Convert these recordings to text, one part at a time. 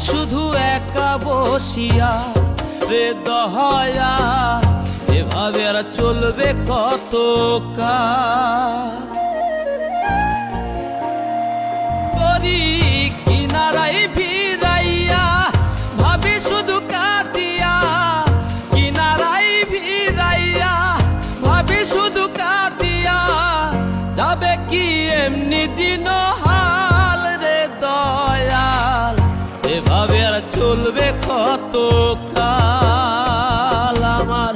শুধু একা বসিয়া রে দয়া, এভাবে আর চলবে কত কাল। তরি কিনারাই ভিড়াইয়া ভাবি শুধু কাঁদিয়া, কিনারাই ভিড়াইয়া ভাবি শুধু কাঁদিয়া, যাবে কি এমনি দিন হাল রে দয়াল, এভাবে আর চলবে কত কাল। আমার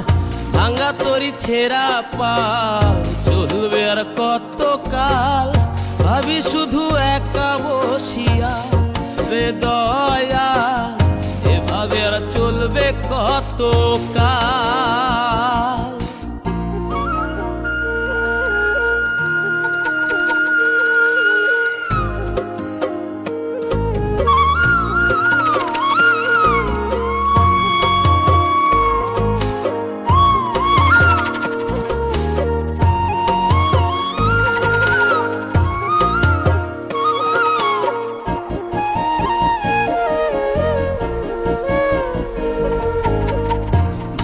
ভাঙা তরি ছেঁড়া পাল চলবে আর কত কাল, ভাবি শুধু একা বসিয়া রে দয়াল, এভাবে আর চলবে কত কাল।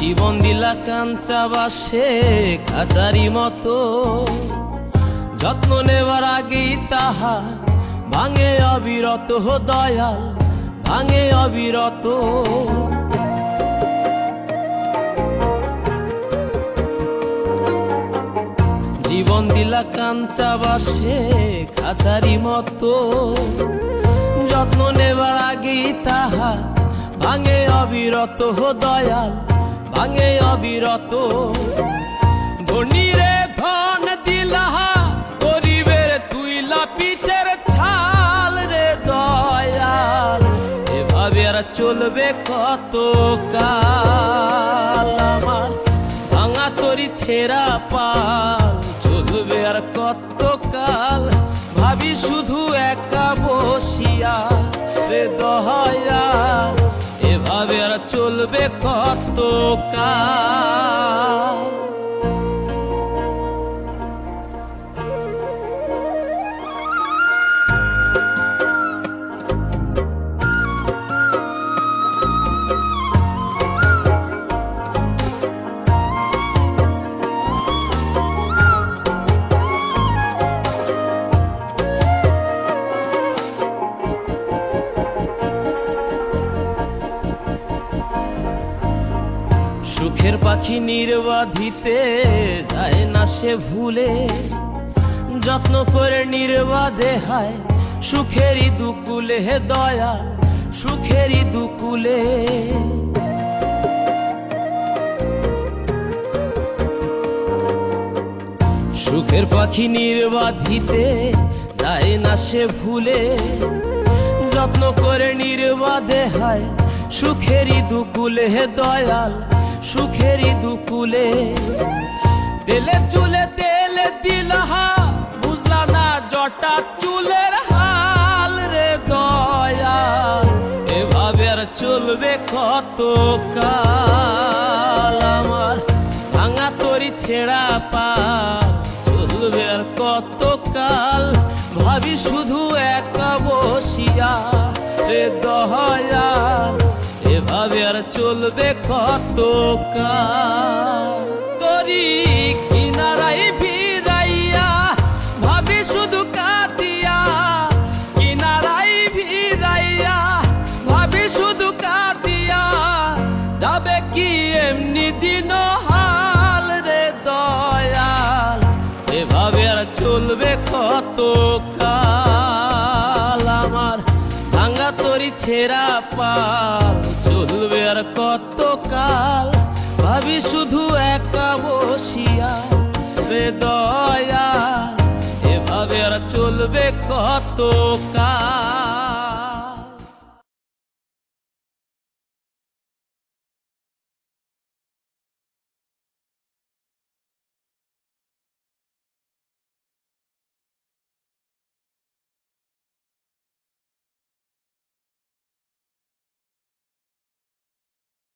জীবন দিলা কাঞ্চা বাসে খাঁচারি মতো, যত্ন নেবার আগেই তাহা ভাঙে অবিরত দয়াল, ভাঙে অবিরত। জীবন দিলা কাঞ্চা বাসে খাঁচারি মতো, যত্ন নেবার আগেই তাহা ভাঙে অবিরত দয়াল, ভাঙে অবিরত। ধনীরে ধন দিলাহা, গরিবের তুইলা পিঠের ছাল রে দয়াল, এভাবে আর চলবে কত কাল। আমার ভাঙা তরি ছেঁড়া পাল চলবে আর কত কাল, ভাবি শুধু একা বসিয়া রে দয়াল, এভাবে আর চলবে কত কাল। সুখের পাখি নির্বাধিতে যায় না সে ভুলে, যত্ন করে নির্বাধে হায় সুখেরই দুকুলে হে দয়াল, সুখেরই দুকুলে। সুখের পাখি নির্বাধিতে যায় না সে ভুলে, যত্ন করে নির্বাধে হায় সুখেরই দুকুলে হে দয়াল, সুখেরই দুকুলে। তেলে চুলে তেল দিলহা, বুঝলা না জটা চুলের হাল রে দয়াল, এভাবে আর চলবে কত কাল। আমার ভাঙা তরি ছেঁড়া পাল চলবে আর কত কাল, ভাবি শুধু একা বসিয়া রে দয়াল, এভাবে আর চলবে কত কাল। তরি কিনারাই ভিড়াইয়া ভাবি শুধু কাঁদিয়া, কিনারাই ভিড়াইয়া ভাবি শুধু কাঁদিয়া, যাবে কি এমনি দিন হাল রে দয়াল, এভাবে আর চলবে কত কাল। আমার ভাঙা তরি ছেঁড়া পাল চলবে আর কত কাল, ভাবি শুধু একা বসিয়া রে দয়াল, এভাবে আর চলবে কত কাল।